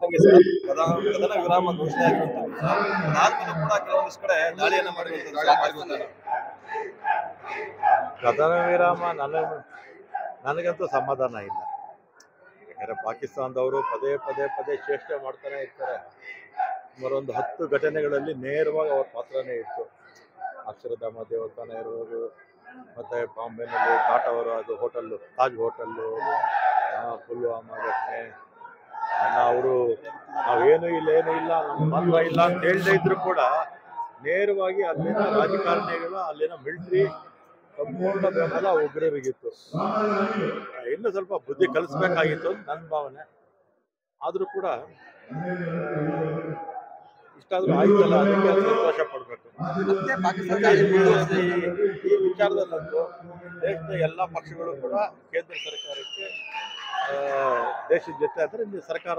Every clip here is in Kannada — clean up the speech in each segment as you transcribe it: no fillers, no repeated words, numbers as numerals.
ಹಂಗೆ ಸರ್ ಕದನ ವಿರಾಮ ಘೋಷಣೆ ಆಗಿರುವಂತದ್ದು ಸರ್. ಅದಾದ್ಮೇಲೆ ಕೂಡ ಕೆಲವೊಂದಿಷ್ಟು ಕಡೆ ದಾಳಿಯನ್ನ ಮಾಡಿರುವಂತದ್ದು ಸರ್ ಪಾಕಿಸ್ತಾನ. ಕದನ ವಿರಾಮ ನನಗಂತೂ ಸಮಾಧಾನ ಇಲ್ಲ. ಯಾಕಂದ್ರೆ ಪಾಕಿಸ್ತಾನದವರು ಪದೇ ಪದೇ ಪದೇ ಚೇಷ್ಟೆ ಮಾಡ್ತಾನೆ ಇರ್ತಾರೆ. ಸುಮಾರು ಒಂದು 10 ಘಟನೆಗಳಲ್ಲಿ ನೇರವಾಗಿ ಅವ್ರ ಪಾತ್ರನೇ ಇತ್ತು. ಅಕ್ಷರಧಾಮ ದೇವಸ್ಥಾನ ಇರ್ಬೋದು, ಮತ್ತೆ ಬಾಂಬೆನಲ್ಲಿ ಕಾಟವರು ಅದು ಹೋಟೆಲ್ಲು ತಾಜ್ ಹೋಟೆಲ್ಲು, ಪುಲ್ವಾಮಾ ಘಟನೆ. ಅವರು ನಾವೇನು ಇಲ್ಲ ಏನು ಇಲ್ಲ ನಮ್ಮ ಮಾತ್ರ ಇಲ್ಲ ಅಂತ ಹೇಳ್ತಾ ಇದ್ರು ಕೂಡ ನೇರವಾಗಿ ಅಲ್ಲಿನ ರಾಜಕಾರಣಿಗಳ ಅಲ್ಲಿನ ಮಿಲಿಟರಿ ಸಂಪೂರ್ಣ ಬೆಂಬಲ ಉಗ್ರರಿಗಿತ್ತು. ಇನ್ನು ಸ್ವಲ್ಪ ಬುದ್ಧಿ ಕಲಿಸ್ಬೇಕಾಗಿತ್ತು ಅಂತ ನನ್ನ ಭಾವನೆ. ಆದ್ರೂ ಕೂಡ ಇಷ್ಟಾದ್ರೂ ಆಯ್ತಲ್ಲ, ಅದಕ್ಕೆ ಸಂತೋಷ ಪಡ್ಬೇಕು. ಈ ವಿಚಾರದಲ್ಲಂತೂ ದೇಶದ ಎಲ್ಲ ಪಕ್ಷಗಳು ಕೂಡ ಕೇಂದ್ರ ಸರ್ಕಾರಕ್ಕೆ ದೇಶದ ಜೊತೆ ಅಂದ್ರೆ ಸರ್ಕಾರ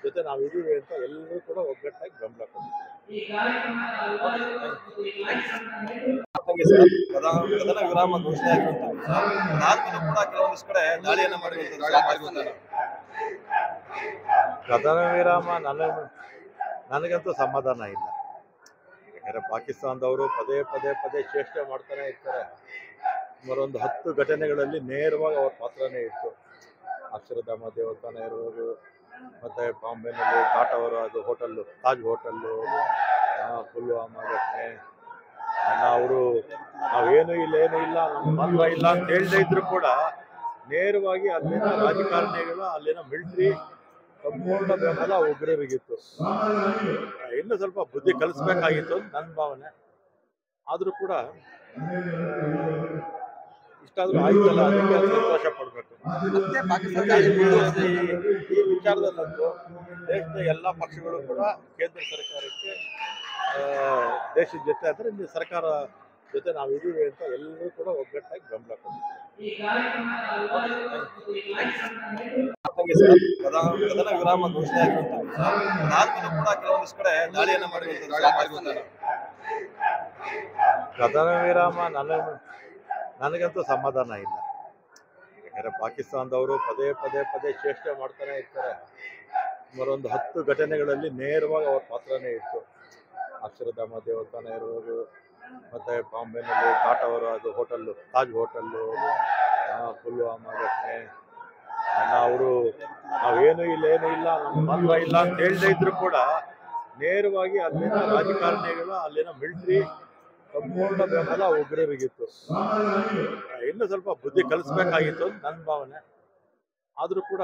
ಜೊತೆ ನಾವು ಇದೀವಿ ಅಂತ ಎಲ್ಲರೂ ಕೂಡ ಒಗ್ಗಟ್ಟಾಗಿ ಬೆಂಬಲ ಕೊಡ್ತೀವಿ. ಕದನ ವಿರಾಮ ಘೋಷಣೆ ಆಗಿರುವಂತದ್ದು ಸರ್. ಅದಾದ್ಮೇಲೆ ಕೂಡ ಕೆಲವೊಂದಿಷ್ಟು ಕಡೆ ದಾಳಿಯನ್ನ ಮಾಡಿರುವಂತದ್ದು ಸರ್ ಪಾಕಿಸ್ತಾನ. ಕದನ ವಿರಾಮ ನನಗಂತೂ ಸಮಾಧಾನ ಇಲ್ಲ. ಯಾಕಂದ್ರೆ ಪಾಕಿಸ್ತಾನದವರು ಪದೇ ಪದೇ ಪದೇ ಚೇಷ್ಟೆ ಮಾಡ್ತಾನೆ ಇರ್ತಾರೆ. ಸುಮಾರು ಒಂದು 10 ಘಟನೆಗಳಲ್ಲಿ ನೇರವಾಗಿ ಅವ್ರ ಪಾತ್ರನೇ ಇತ್ತು. ಅಕ್ಷರಧಾಮ ದೇವಸ್ಥಾನ ಇರ್ಬೋದು, ಮತ್ತೆ ಬಾಂಬೆನಲ್ಲಿ ಕಾಟವರು ಅದು ಹೋಟೆಲ್ಲು ತಾಜ್ ಹೋಟೆಲ್ಲು, ಪುಲ್ವಾಮಾ ಘಟನೆ. ಅವರು ನಾವೇನು ಇಲ್ಲ ಏನು ಇಲ್ಲ ನಮ್ಮ ಮಾತ್ರ ಇಲ್ಲ ಅಂತ ಹೇಳ್ತಾ ಇದ್ರು ಕೂಡ ನೇರವಾಗಿ ಅಲ್ಲಿನ ರಾಜಕಾರಣಿಗಳ ಅಲ್ಲಿನ ಮಿಲಿಟರಿ ಸಂಪೂರ್ಣ ಬೆಂಬಲ ಉಗ್ರರಿಗಿತ್ತು. ಇನ್ನು ಸ್ವಲ್ಪ ಬುದ್ಧಿ ಕಲಿಸ್ಬೇಕಾಗಿತ್ತು ಅಂತ ನನ್ನ ಭಾವನೆ. ಆದ್ರೂ ಕೂಡ ಇಷ್ಟಾದ್ರೂ ಆಯ್ತಲ್ಲ, ಅದಕ್ಕೆ ಸಂತೋಷ ಪಡ್ಬೇಕು. ಈ ವಿಚಾರದಲ್ಲಂತೂ ದೇಶದ ಎಲ್ಲ ಪಕ್ಷಗಳು ಕೂಡ ಕೇಂದ್ರ ಸರ್ಕಾರಕ್ಕೆ ದೇಶದ ಜೊತೆ ಅಂದ್ರೆ ಸರ್ಕಾರ ಜೊತೆ ನಾವು ಇದೀವಿ ಅಂತ ಎಲ್ಲರೂ ಕೂಡ ಒಗ್ಗಟ್ಟಾಗಿ ಬೆಂಬಲ ಕೊಡ್ತೀವಿ. ಕದನ ವಿರಾಮ ಘೋಷಣೆ ಆಗಿರುವಂತದ್ದು ಸರ್. ಅದಾದ್ಮೇಲೆ ಕೂಡ ಕೆಲವೊಂದಿಷ್ಟು ಕಡೆ ದಾಳಿಯನ್ನ ಮಾಡಿರುವಂತದ್ದು ಸರ್ ಪಾಕಿಸ್ತಾನ. ಕದನ ವಿರಾಮ ನನಗಂತೂ ಸಮಾಧಾನ ಇಲ್ಲ. ಯಾಕಂದ್ರೆ ಪಾಕಿಸ್ತಾನದವರು ಪದೇ ಪದೇ ಪದೇ ಚೇಷ್ಟೆ ಮಾಡ್ತಾನೆ ಇರ್ತಾರೆ. ಸುಮಾರು ಒಂದು 10 ಘಟನೆಗಳಲ್ಲಿ ನೇರವಾಗಿ ಅವ್ರ ಪಾತ್ರನೇ ಇತ್ತು. ಅಕ್ಷರಧಾಮ ದೇವಸ್ಥಾನ ಇರ್ಬೋದು, ಮತ್ತೆ ಬಾಂಬೆನಲ್ಲಿ ಕಾಟವರು ಅದು ಹೋಟೆಲ್ಲು ತಾಜ್ ಹೋಟೆಲ್ಲು, ಪುಲ್ವಾಮಾ ಘಟನೆ. ಅವರು ನಾವೇನು ಇಲ್ಲ ಏನು ಇಲ್ಲ ನಮ್ಮ ಮಾತ್ರ ಇಲ್ಲ ಅಂತ ಹೇಳ್ತಾ ಇದ್ರು ಕೂಡ ನೇರವಾಗಿ ಅಲ್ಲಿನ ರಾಜಕಾರಣಿಗಳ ಅಲ್ಲಿನ ಮಿಲಿಟರಿ ಸಂಪೂರ್ಣ ಬೆಂಬಲ ಉಗ್ರರಿಗಿತ್ತು. ಇನ್ನು ಸ್ವಲ್ಪ ಬುದ್ಧಿ ಕಲಿಸ್ಬೇಕಾಗಿತ್ತು ಅಂತ ನನ್ನ ಭಾವನೆ. ಆದ್ರೂ ಕೂಡ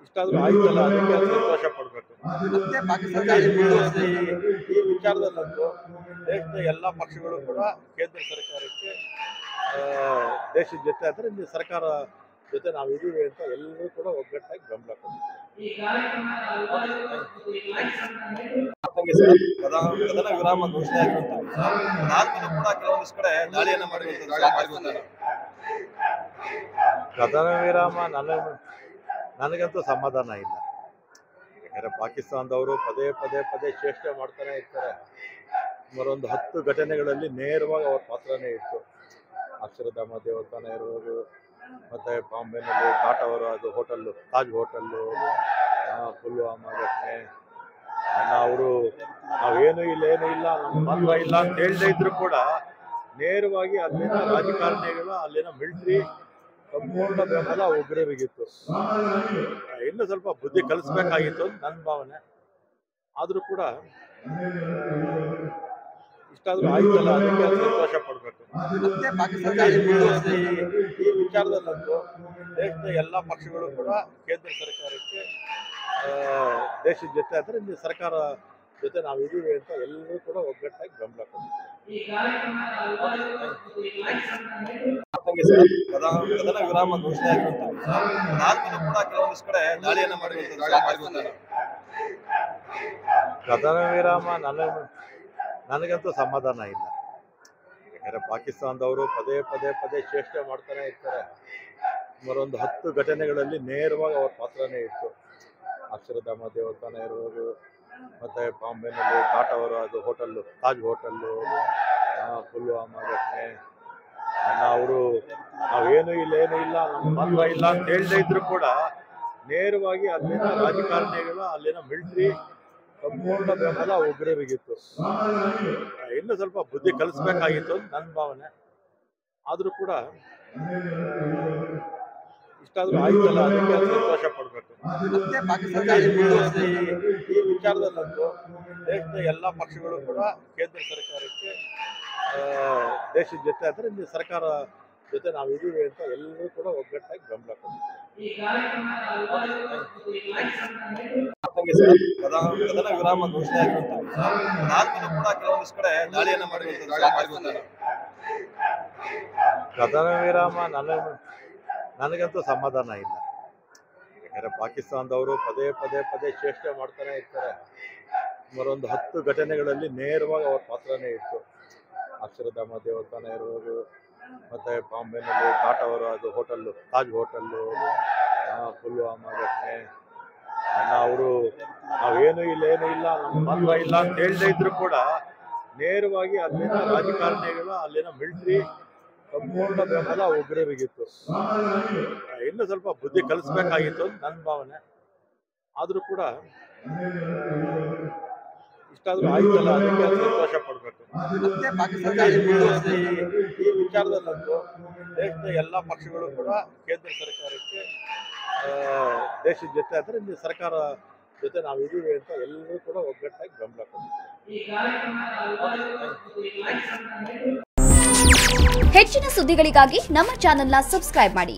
ಇಷ್ಟಾದ್ರೂ ಆಯ್ತಲ್ಲ, ಅದಕ್ಕೆ ಸಂತೋಷ ಪಡ್ಬೇಕು. ಈ ವಿಚಾರದಲ್ಲಂತೂ ದೇಶದ ಎಲ್ಲ ಪಕ್ಷಗಳು ಕೂಡ ಕೇಂದ್ರ ಸರ್ಕಾರಕ್ಕೆ ದೇಶದ ಜೊತೆ ಅಂದ್ರೆ ಸರ್ಕಾರ ಜೊತೆ ನಾವು ಇದೀವಿ ಅಂತ ಎಲ್ಲರೂ ಕೂಡ ಒಗ್ಗಟ್ಟಾಗಿ ಬೆಂಬಲ ಕೊಡ್ತೀವಿ. ಕದನ ವಿರಾಮ ಘೋಷಣೆ ಆಗಿರುವಂತದ್ದು ಸರ್. ಅದಾದ್ಮೇಲೆ ಕೂಡ ಕೆಲವೊಂದಿಷ್ಟು ಕಡೆ ದಾಳಿಯನ್ನ ಮಾಡಿರುವಂತದ್ದು ಸರ್ ಪಾಕಿಸ್ತಾನ. ಕದನ ವಿರಾಮ ನನಗಂತೂ ಸಮಾಧಾನ ಇಲ್ಲ. ಯಾಕಂದ್ರೆ ಪಾಕಿಸ್ತಾನದವರು ಪದೇ ಪದೇ ಪದೇ ಚೇಷ್ಟೆ ಮಾಡ್ತಾನೆ ಇರ್ತಾರೆ. ಸುಮಾರು ಒಂದು 10 ಘಟನೆಗಳಲ್ಲಿ ನೇರವಾಗಿ ಅವ್ರ ಪಾತ್ರನೇ ಇತ್ತು. ಅಕ್ಷರಧಾಮ ದೇವಸ್ಥಾನ ಇರ್ಬೋದು, ಮತ್ತೆ ಬಾಂಬೆನಲ್ಲಿ ಕಾಟವರು ಅದು ಹೋಟೆಲ್ಲು ತಾಜ್ ಹೋಟೆಲ್ಲು, ಪುಲ್ವಾಮಾ ಘಟನೆ. ಅವರು ನಾವೇನು ಇಲ್ಲ ಏನು ಇಲ್ಲ ನಮ್ಮ ಮಾತ್ರ ಇಲ್ಲ ಅಂತ ಹೇಳ್ತಾ ಇದ್ರು ಕೂಡ ನೇರವಾಗಿ ಅಲ್ಲಿನ ರಾಜಕಾರಣಿಗಳ ಅಲ್ಲಿನ ಮಿಲಿಟರಿ ಸಂಪೂರ್ಣ ಬೆಂಬಲ ಉಗ್ರರಿಗಿತ್ತು. ಇನ್ನು ಸ್ವಲ್ಪ ಬುದ್ಧಿ ಕಲಿಸ್ಬೇಕಾಗಿತ್ತು ಅಂತ ನನ್ನ ಭಾವನೆ. ಆದ್ರೂ ಕೂಡ ಇಷ್ಟಾದ್ರೂ ಆಯ್ತಲ್ಲ, ಅದಕ್ಕೆ ಸಂತೋಷ ಪಡ್ಬೇಕು. ಈ ವಿಚಾರದಲ್ಲಂತೂ ದೇಶದ ಎಲ್ಲ ಪಕ್ಷಗಳು ಕೂಡ ಕೇಂದ್ರ ಸರ್ಕಾರಕ್ಕೆ ದೇಶದ ಜೊತೆ ಅಂದ್ರೆ ಸರ್ಕಾರ ಜೊತೆ ನಾವು ಇದೀವಿ ಅಂತ ಎಲ್ಲರೂ ಕೂಡ ಒಗ್ಗಟ್ಟಾಗಿ ಬೆಂಬಲ ಕೊಡ್ತೀವಿ. ಕದನ ವಿರಾಮ ಘೋಷಣೆ ಆಗಿರುವಂತದ್ದು ಸರ್. ಅದಾದ್ಮೇಲೆ ಕೂಡ ಕೆಲವೊಂದಿಷ್ಟು ಕಡೆ ದಾಳಿಯನ್ನ ಮಾಡಿರುವಂತದ್ದು ಸರ್ ಪಾಕಿಸ್ತಾನ. ಕದನ ವಿರಾಮ ನನಗಂತೂ ಸಮಾಧಾನ ಇಲ್ಲ. ಯಾಕಂದ್ರೆ ಪಾಕಿಸ್ತಾನದವರು ಪದೇ ಪದೇ ಪದೇ ಚೇಷ್ಟೆ ಮಾಡ್ತಾನೆ ಇರ್ತಾರೆ. ಸುಮಾರು ಒಂದು 10 ಘಟನೆಗಳಲ್ಲಿ ನೇರವಾಗಿ ಅವ್ರ ಪಾತ್ರನೇ ಇತ್ತು. ಅಕ್ಷರಧಾಮ ದೇವಸ್ಥಾನ ಇರ್ಬೋದು, ಮತ್ತೆ ಬಾಂಬೆನಲ್ಲಿ ಕಾಟವರು ಅದು ಹೋಟೆಲ್ಲು ತಾಜ್ ಹೋಟೆಲ್ಲು, ಪುಲ್ವಾಮಾ ಘಟನೆ. ಅವರು ನಾವೇನು ಇಲ್ಲ ಏನು ಇಲ್ಲ ನಮ್ಮ ಮಾತ್ರ ಇಲ್ಲ ಅಂತ ಹೇಳ್ತಾ ಇದ್ರು ಕೂಡ ನೇರವಾಗಿ ಅಲ್ಲಿನ ರಾಜಕಾರಣಿಗಳ ಅಲ್ಲಿನ ಮಿಲಿಟರಿ ಸಂಪೂರ್ಣ ಬೆಂಬಲ ಉಗ್ರರಿಗಿತ್ತು. ಇನ್ನು ಸ್ವಲ್ಪ ಬುದ್ಧಿ ಕಲಿಸ್ಬೇಕಾಗಿತ್ತು ಅಂತ ನನ್ನ ಭಾವನೆ. ಆದರೂ ಕೂಡ ಇಷ್ಟಾದ್ರೂ ಆಯ್ತಲ್ಲ, ಅದಕ್ಕೆ ಸಂತೋಷ ಪಡಬೇಕು. ಈ ವಿಚಾರದಲ್ಲಂತೂ ದೇಶದ ಎಲ್ಲ ಪಕ್ಷಗಳು ಕೂಡ ಕೇಂದ್ರ ಸರ್ಕಾರಕ್ಕೆ ದೇಶದ ಜೊತೆ ಅಂದ್ರೆ ಈ ಸರ್ಕಾರ ಜೊತೆ ನಾವು ಇದೀವಿ ಅಂತ ಎಲ್ಲರೂ ಕೂಡ ಒಗ್ಗಟ್ಟಾಗಿ ಬೆಂಬಲ ಕೊಡ್ತೀವಿ. ಕದನ ವಿರಾಮ ಘೋಷಣೆ ಆಗಿರುವಂತದ್ದು ಅದಾದ್ಮೇಲೆ ಕೂಡ ಕೆಲವೊಂದಿಷ್ಟು ಕಡೆ ದಾಳಿಯನ್ನ ಮಾಡಿರುವಂತದ್ದು. ಕದನ ವಿರಾಮ ನನಗಂತೂ ಸಮಾಧಾನ ಇಲ್ಲ. ಯಾಕಂದ್ರೆ ಪಾಕಿಸ್ತಾನದವರು ಪದೇ ಪದೇ ಪದೇ ಚೇಷ್ಟೆ ಮಾಡ್ತಾನೆ ಇರ್ತಾರೆ. ಸುಮಾರೊಂದು 10 ಘಟನೆಗಳಲ್ಲಿ ನೇರವಾಗಿ ಅವ್ರ ಪಾತ್ರನೇ ಇತ್ತು. ಅಕ್ಷರಧಾಮ ದೇವಸ್ಥಾನ ಇರ್ಬೋದು, ಮತ್ತೆ ಬಾಂಬೆನಲ್ಲಿ ಕಾಟವರು ಅದು ಹೋಟೆಲ್ಲು, ತಾಜ್ ಹೋಟೆಲ್ಲು, ಪುಲ್ವಾಮ ಘಟನೆ. ಅವರು ನಾವೇನು ಇಲ್ಲ ನಮ್ಮ ಮಾತ್ರ ಇಲ್ಲ ಅಂತ ಹೇಳ್ತಾ ಇದ್ರು ಕೂಡ ನೇರವಾಗಿ ಅಲ್ಲಿನ ರಾಜಕಾರಣಿಗಳ ಅಲ್ಲಿನ ಮಿಲಿಟರಿ ಸಂಪೂರ್ಣ ಬೆಂಬಲ ಉಗ್ರರಿಗಿತ್ತು. ಇನ್ನು ಸ್ವಲ್ಪ ಬುದ್ಧಿ ಕಲಿಸ್ಬೇಕಾಗಿತ್ತು ಅಂತ ನನ್ನ ಭಾವನೆ. ಆದರೂ ಕೂಡ ಇಷ್ಟಾದ್ರೂ ಆಯ್ತಲ್ಲ, ಅದಕ್ಕೆ ಸಂತೋಷ ಪಡಬೇಕು. ಈ ವಿಚಾರದಲ್ಲಂತೂ ದೇಶದ ಎಲ್ಲ ಪಕ್ಷಗಳು ಕೂಡ ಕೇಂದ್ರ ಸರ್ಕಾರಕ್ಕೆ ದೇಶದ ಜೊತೆ ಅಂದ್ರೆ ಈ ಸರ್ಕಾರ ಜೊತೆ ನಾವು ಇದೀವಿ ಅಂತ ಎಲ್ಲರೂ ಕೂಡ ಒಗ್ಗಟ್ಟಾಗಿ ಬೆಂಬಲ ಕೊಡ್ತೀವಿ. ಹೆಚ್ಚಿನ ಸುದ್ದಿಗಳಿಗಾಗಿ ನಮ್ಮ ಚಾನೆಲ್ನ ಸಬ್ಸ್ಕ್ರೈಬ್ ಮಾಡಿ.